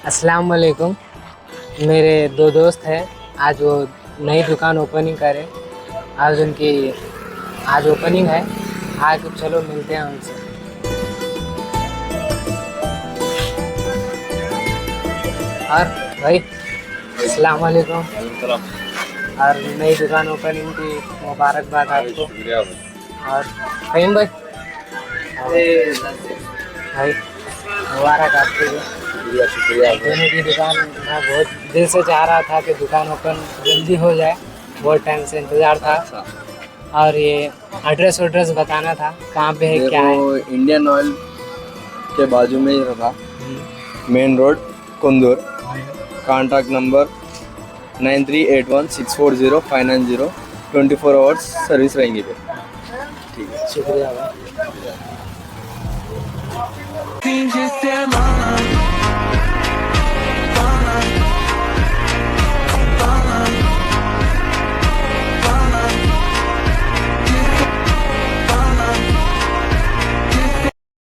अस्सलाम वालेकुम। मेरे दो दोस्त हैं, आज वो नई दुकान ओपनिंग करे। आज ओपनिंग है। आज चलो मिलते हैं उनसे। और भाई अस्सलाम वालेकुम। और नई दुकान ओपनिंग की मुबारकबाद आपको। और फहीम भाई, भाई मुबारक आपको भी। दोनों की दुकान मैं बहुत दिल से चाह रहा था कि दुकान ओपन जल्दी हो जाए, बहुत टाइम से इंतज़ार था। और ये एड्रेस बताना था, कहाँ पे है, क्या है? इंडियन ऑयल के बाजू में ही रहा, main road Kundur. Contact number 9381640590। 24 hours service रहेंगी पे। ठीक है, शुक्रिया भाई।